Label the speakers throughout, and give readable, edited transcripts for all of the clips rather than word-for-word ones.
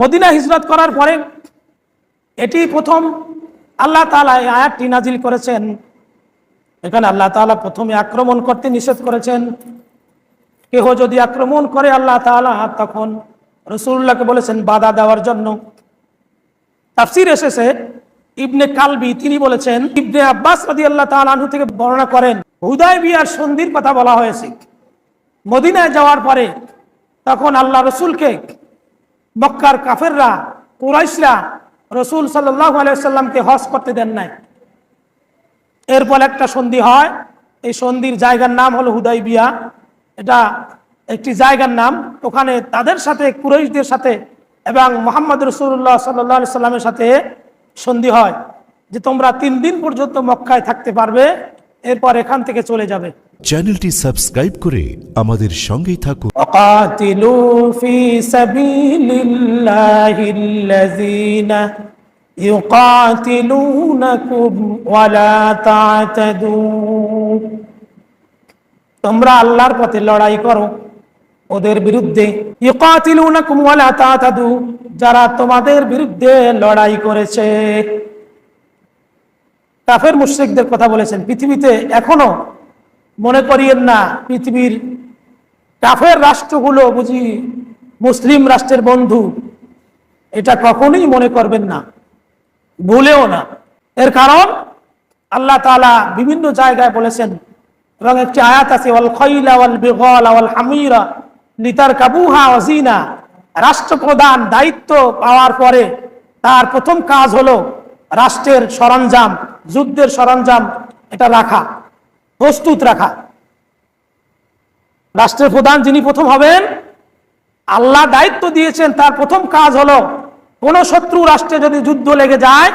Speaker 1: Medina হিজরত করার পরে এটি প্রথম আল্লাহ তাআলা এই আয়াতটি নাজিল করেছেন। এখানে আল্লাহ তাআলা প্রথমে আক্রমণ করতে নিষেধ করেছেন। কেহ যদি আক্রমণ করে আল্লাহ তাআলা তখন রাসূলুল্লাহকে বলেছেন বাধা দেওয়ার জন্য। তাফসীর এসেছে ইবনে কালবি তিনি বলেছেন, ইবনে আব্বাস রাদিয়াল্লাহু তাআলা আনহু থেকে বর্ণনা করেন, হুদায়বিয়ার সন্ধির কথা বলা হয়েছে। মদিনায় যাওয়ার পরে তখন আল্লাহ রসুলকে মক্কার কাফেররা কুরাইশরা রসুল সাল্লাল্লাহু আলাইহি ওয়াসাল্লামকে হজ করতে দেন নাই। এরপর একটা সন্ধি হয়, এই সন্ধির জায়গার নাম হলো হুদায়বিয়া। এটা একটি জায়গার নাম। ওখানে তাদের সাথে কুরাইশদের সাথে এবং মুহাম্মদ রাসূলুল্লাহ সাল্লাল্লাহু আলাইহি ওয়াসাল্লামের সাথে সন্ধি হয় যে তোমরা 3 দিন পর্যন্ত মক্কায় থাকতে পারবে, এরপর এখান থেকে চলে যাবে।
Speaker 2: চ্যানেলটি সাবস্ক্রাইব করে আমাদের সঙ্গেই থাকুন।
Speaker 1: ওয়াকাতিলু ফি সাবিলিল্লাহিল্লাযীনা ইউকাতিলুনাকুম ওয়া লা তা'তাদু। তোমরা আল্লাহর পথে লড়াই করো ওদের বিরুদ্ধে। ইউকাতিলুনাকুম ওয়া লা তা'তাদু, যারা তোমাদের বিরুদ্ধে লড়াই করেছে। কাফের মুশরিকদের কথা বলেছেন। পৃথিবীতে এখনো মনে করিয়েন না পৃথিবীর কাফের রাষ্ট্রগুলো বুঝি মুসলিম রাষ্ট্রের বন্ধু, এটা কখনোই মনে করবেন না, ভুলেও না। এর কারণ আল্লাহ তাআলা বিভিন্ন জায়গায় বলেছেন এবং একটি আয়াত আছে, ওয়াল খাইলা ওয়াল বিগালা ওয়াল হামিরা লিতারকাবুহা ওয়া জিনা। রাষ্ট্রপ্রধান দায়িত্ব পাওয়ার পরে তার প্রথম কাজ হলো রাষ্ট্রের সরঞ্জাম, যুদ্ধের সরঞ্জাম এটা রাখা, প্রস্তুত রাখা। রাষ্ট্রের প্রধান যিনি প্রথম হবেন, আল্লাহ দায়িত্ব দিয়েছেন, তার প্রথম কাজ হলো কোন শত্রু রাষ্ট্রে যদি যুদ্ধ লেগে যায়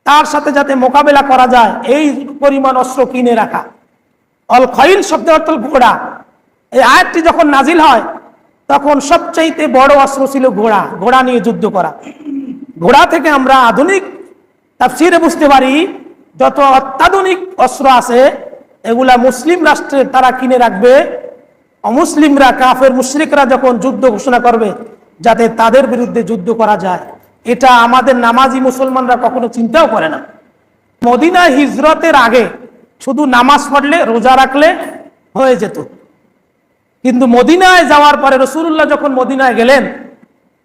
Speaker 1: তার সাথে যাতে মোকাবেলা করা যায় এই পরিমাণ অস্ত্র কিনে রাখা। অল খৈল শব্দ অর্থ ঘোড়া। এই আয়াতটি যখন নাজিল হয় তখন সবচাইতে বড় অস্ত্র ছিল ঘোড়া, ঘোড়া নিয়ে যুদ্ধ করা। ঘোড়া থেকে আমরা আধুনিক তাফসীরে বুঝতে পারি যত অত্যাধুনিক অস্ত্র আছে এগুলা মুসলিম রাষ্ট্রে তারা কিনে রাখবে, অমুসলিমরা কাফের মুশরিকরা যখন যুদ্ধ ঘোষণা করবে যাতে তাদের বিরুদ্ধে যুদ্ধ করা যায়। এটা আমাদের নামাজি মুসলমানরা কখনো চিন্তাও করে না। মদিনা হিজরতের আগে শুধু নামাজ পড়লে রোজা রাখলে হয়ে যেত, কিন্তু মদিনায় যাওয়ার পরে রাসূলুল্লাহ যখন মদিনায় গেলেন,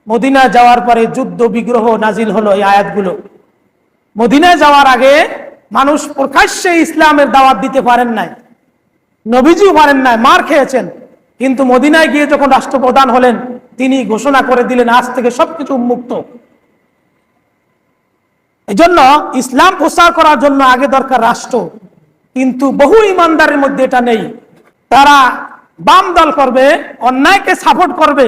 Speaker 1: মদিনায় যাওয়ার পরে যুদ্ধ বিগ্রহ নাজিল হলো এই আয়াতগুলো। মদিনায় যাওয়ার আগে মানুষ প্রকাশ্যে ইসলামের দাওয়াত দিতে পারেন নাই, নবীজিও পারেন নাই, মার খেয়েছেন। কিন্তু মদিনায় গিয়ে যখন রাষ্ট্রপ্রধান হলেন তিনি ঘোষণা করে দিলেন আজ থেকে সবকিছু উন্মুক্ত। এই জন্য ইসলাম প্রচার করার জন্য আগে দরকার রাষ্ট্র, কিন্তু বহু ইমানদারের মধ্যে এটা নেই। তারা বাম দল করবে, অন্যায়কে সাপোর্ট করবে।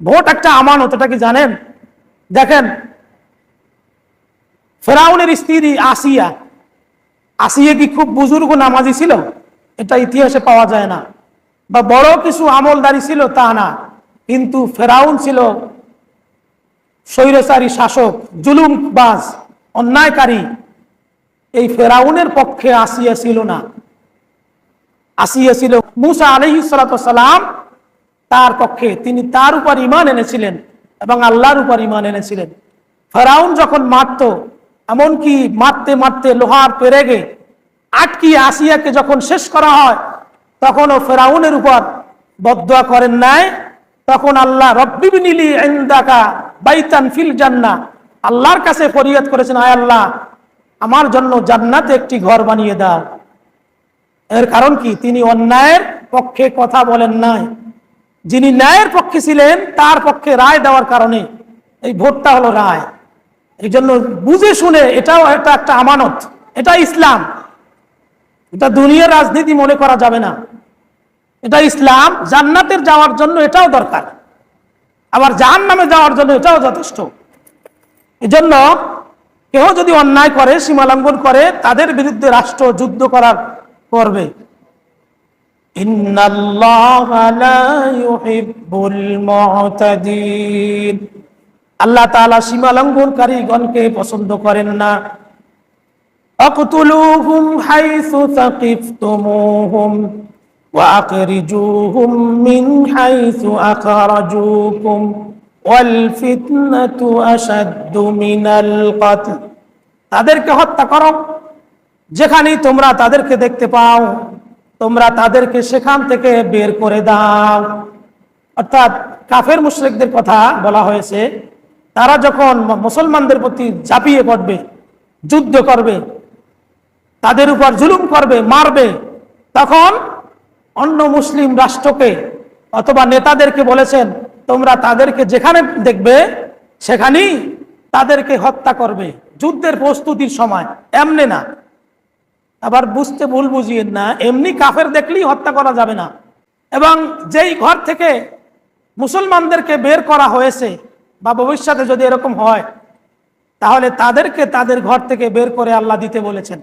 Speaker 1: ভোট একটা আমানত, এটা কি জানেন? দেখেন ফেরাউনের স্ত্রী আসিয়া, আসিয়া কি খুব বুজুর্গ নামাজি ছিল? এটা ইতিহাসে পাওয়া যায় না। বা বড় কিছু আমলদারি ছিল তা না, কিন্তু ফেরাউন ছিল স্বৈরাচারী শাসক, জুলুমবাজ, অন্যায়কারী। এই ফেরাউনের পক্ষে আসিয়া ছিল না, আসিয়া ছিল মুসা আলাইহিস সালাতু ওয়াস সালাম তার পক্ষে। তিনি তার উপর ঈমান এনেছিলেন এবং আল্লাহর উপর ঈমান এনেছিলেন। ফেরাউন যখন মারত, এমনকি মারতে মারতে লোহার পেরেগে আটকিয়ে আসিয়াকে যখন শেষ করা হয় তখনও ফেরাউনের উপর বদদুয়া করেন নাই। তখন আল্লাহ রব্বিবনিলি ইনদাকা বাইতান ফিল জান্নাহ, আল্লাহর কাছে ফরিয়াদ করেছেন, আয় আল্লাহ আমার জন্য জান্নাতে একটি ঘর বানিয়ে দাও। এর কারণ কি? তিনি অন্যায়ের পক্ষে কথা বলেন নাই। যিনি ন্যায়ের পক্ষে ছিলেন তার পক্ষে রায় দেওয়ার কারণে এই ভোটটা হলো রায়। এই জন্য বুঝে শুনে, এটাও একটা আমানত, এটা ইসলাম, এটা দুনিয়ার রাজনীতি মনে করা যাবে না। এটা ইসলাম। জান্নাতের যাওয়ার জন্য এটাও দরকার, আবার জাহান্নামে যাওয়ার জন্য এটাও যথেষ্ট। এই জন্য কেউ যদি অন্যায় করে, সীমালঙ্ঘন করে, তাদের বিরুদ্ধে রাষ্ট্র যুদ্ধ করার করবে। ইন্নাল্লাহা লা ইউহিব্বুল মু'তাদিন, আল্লাহ তাআলা সীমালঙ্ঘনকারীগণকে পছন্দ করেন না। আকতুলুহুম হাইসু সাকিফতুমুহুম ওয়া আখরিজুহুম মিন হাইসু আখরাজুকুম ওয়াল ফিতনাতু আশাদ্দু মিনাল কতল, তাদেরকে হত্যা করো, যেখানেই তোমরা তাদেরকে দেখতে পাও তোমরা তাদেরকে সেখান থেকে বের করে দাও। অর্থাৎ কাফের মুশরিকদের কথা বলা হয়েছে, তারা যখন মুসলমানদের প্রতি ঝাঁপিয়ে পড়বে, যুদ্ধ করবে, তাদের উপর জুলুম করবে, মারবে, তখন অন্য মুসলিম রাষ্ট্রকে অথবা নেতাদেরকে বলেছেন তোমরা তাদেরকে যেখানে দেখবে সেখানেই তাদেরকে হত্যা করবে, যুদ্ধের প্রস্তুতির সময়, এমনি না। আবার বুঝতে ভুল বুঝিয়েন না, এমনি কাফের দেখলেই হত্যা করা যাবে না। এবং যেই ঘর থেকে মুসলমানদেরকে বের করা হয়েছে বা ভবিষ্যতে যদি এরকম হয় তাহলে তাদেরকে তাদের ঘর থেকে বের করে আল্লাহ দিতে বলেছেন।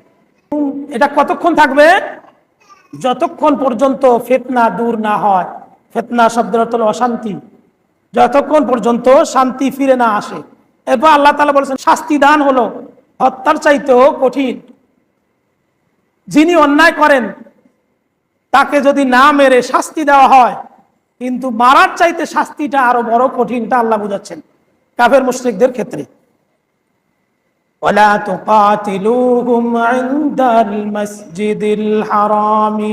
Speaker 1: এটা কতক্ষণ থাকবে? যতক্ষণ পর্যন্ত ফিতনা দূর না হয়। ফিতনা শব্দের অর্থ হলো অশান্তি। যতক্ষণ পর্যন্ত শান্তি ফিরে না আসে। এরপর আল্লাহ তাআলা বলেছেন শাস্তি দান হলো হত্যার চাইতেও কঠিন। যিনি অন্যায় করেন তাকে যদি না মেরে শাস্তি দেওয়া হয়, কিন্তু মারার চাইতে শাস্তিটা আরো বড় কঠিনটা আল্লাহ বুঝাচ্ছেন কাফের মুশরিকদের ক্ষেত্রে। ওয়ালা তুকাতিলুহুম ইনদাল মাসজিদিল হারামি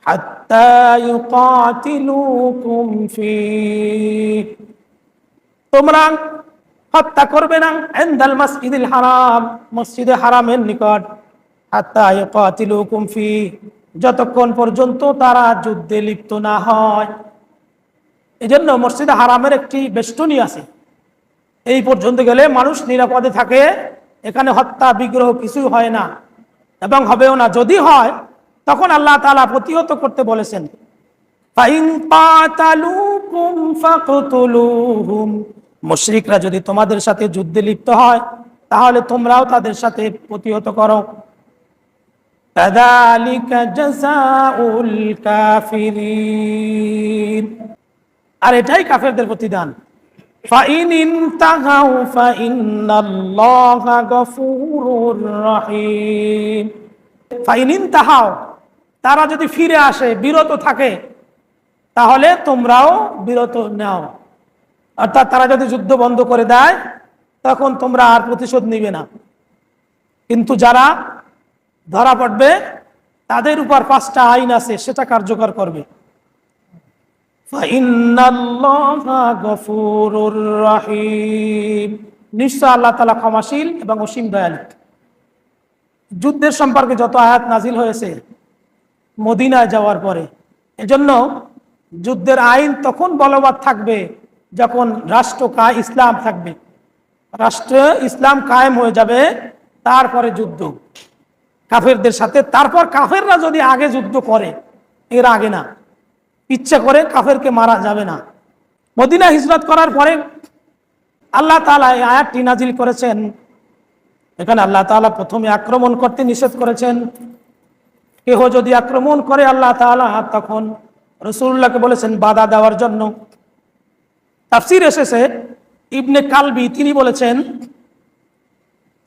Speaker 1: হাত্তা ইউকাতিলুকুম ফীহি, তোমরা হত্যা করবে না ইনদাল মাসজিদিল হারাম, মসজিদে হারামের নিকট, হাত্তা ইউকাতিলুকুম ফীহি, যতক্ষণ পর্যন্ত তারা যুদ্ধে লিপ্ত না হয়। এজন্য মসজিদে হারামের একটি বেষ্টনী আছে, এই পর্যন্ত গেলে মানুষ নিরাপদে থাকে, এখানে হত্যা বিগ্রহ কিছুই হয় না এবং হবেও না। যদি হয় তখন আল্লাহ তাআলা প্রতিহত করতে বলেছেন, ফাইন কাতালুকুম ফাকতুলুহুম, মুশরিকরা যদি তোমাদের সাথে যুদ্ধে লিপ্ত হয় তাহলে তোমরাও তাদের সাথে প্রতিহত করো। কাযালিকা জাযাউল কাফিরিন, আর এটাই কাফেরদের প্রতিদান। ফাইন ইনতাহাউ ফাইন্নাল্লাহা গফুরুর রহিম, ফাইন ইনতাহাউ, তারা যদি ফিরে আসে, বিরত থাকে, তাহলে তোমরাও বিরত নাও। অর্থাৎ তারা যদি যুদ্ধ বন্ধ করে দেয় তখন তোমরা আর প্রতিশোধ নিবে না। কিন্তু যারা ধরা পড়বে তাদের উপর 5টা আইন আছে, সেটা কার্যকর করবে। ফাইন্নাল্লাহা গফুরুর রহিম, নিশ্চয় আল্লাহ তাআলা ক্ষমাশীল এবং অসীম দয়ালু। যুদ্ধের সম্পর্কে যত আয়াত নাজিল হয়েছে মদিনায় যাওয়ার পরে, এজন্য যুদ্ধের আইন তখন বলবৎ থাকবে যখন রাষ্ট্র ইসলাম থাকবে, রাষ্ট্রে ইসলাম কায়েম হয়ে যাবে, তারপরে যুদ্ধ কাফেরদের সাথে। তারপর কাফেররা যদি আগে যুদ্ধ করে, এর আগে না, ইচ্ছা করে কাফেরকে মারা যাবে না। মদিনা হিজরত করার পরে আল্লাহ তাআলা এই আয়াতটি নাজিল করেছেন। এখানে আল্লাহ তাআলা প্রথমে আক্রমণ করতে নিষেধ করেছেন। কেহ যদি আক্রমণ করে আল্লাহ তাআলা তখন রাসূলুল্লাহকে বলেছেন বাধা দেওয়ার জন্য। তাফসীর এসেছে, ইবনে কালবি তিনি বলেছেন,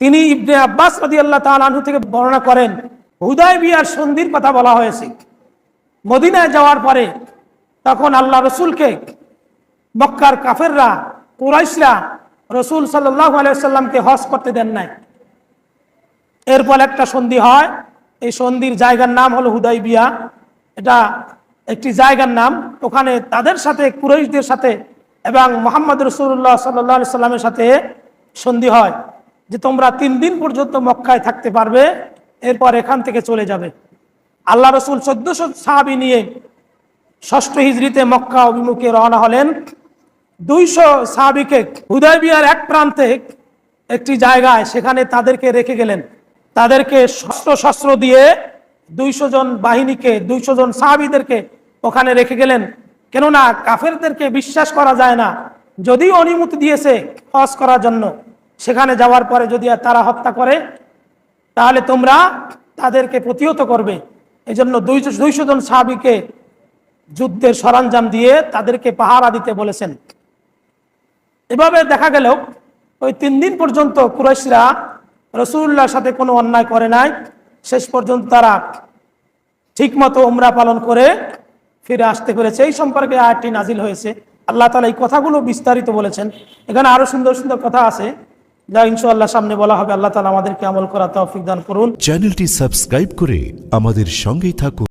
Speaker 1: তিনি ইবনে আব্বাস রাদিয়াল্লাহু তাআলা আনহু থেকে বর্ণনা করেন, হুদায়বিয়ার সন্ধির কথা বলা হয়েছে। মদিনায় যাওয়ার পরে তখন আল্লাহ রসুলকে মক্কার কাফেররা, কুরাইশরা রসুল সাল্লাল্লাহু আলাইহি ওয়াসাল্লামকে হজ করতে দেন নাই। এরপর একটা সন্ধি হয়, এই সন্ধির জায়গার নাম হলো হুদায়বিয়া। এটা একটি জায়গার নাম। ওখানে তাদের সাথে, কুরাইশদের সাথে এবং মুহাম্মদ রাসূলুল্লাহ সাল্লাল্লাহু আলাইহি ওয়াসাল্লামের সাথে সন্ধি হয় যে তোমরা 3 দিন পর্যন্ত মক্কায় থাকতে পারবে, এরপর এখান থেকে চলে যাবে। আল্লাহ রসুল 1400 সাহাবী নিয়ে 6ষ্ঠ হিজরিতে মক্কা অভিমুখে রওনা হলেন। 200 সাহাবীকে হুদায়বিয়ার এক প্রান্তে একটি জায়গায় সেখানে তাদেরকে রেখে গেলেন। তাদেরকে শস্ত্র দিয়ে 200 জন বাহিনীকে, 200 জন সাহাবীদেরকে ওখানে রেখে গেলেন। কেননা কাফেরদেরকে বিশ্বাস করা যায় না, যদিও অনুমতি দিয়েছে হজ করার জন্য, সেখানে যাওয়ার পরে যদি তারা হত্যা করে তাহলে তোমরা তাদেরকে প্রতিহত করবে। এই জন্য 200 জন সাহাবীকে যুদ্ধের সরঞ্জাম দিয়ে তাদেরকে পাহারা দিতে বলেছেন। এভাবে দেখা গেল ওই 3 দিন পর্যন্ত কুরাইশরা রাসূলুল্লাহর সাথে কোনো অন্যায় করে নাই। শেষ পর্যন্ত তারা ঠিকমতো উমরা পালন করে ফিরে আসতে পেরেছে। এই সম্পর্কে আয়াতটি নাজিল হয়েছে। আল্লাহ তাআলা এই কথাগুলো বিস্তারিত বলেছেন। এখানে আরো সুন্দর সুন্দর কথা আছে, যা ইনশাআল্লাহ সামনে বলা হবে। আল্লাহ তাআলা আমাদেরকে আমল করার তৌফিক দান করুন।
Speaker 2: চ্যানেলটি সাবস্ক্রাইব করে আমাদের সঙ্গেই থাকুন।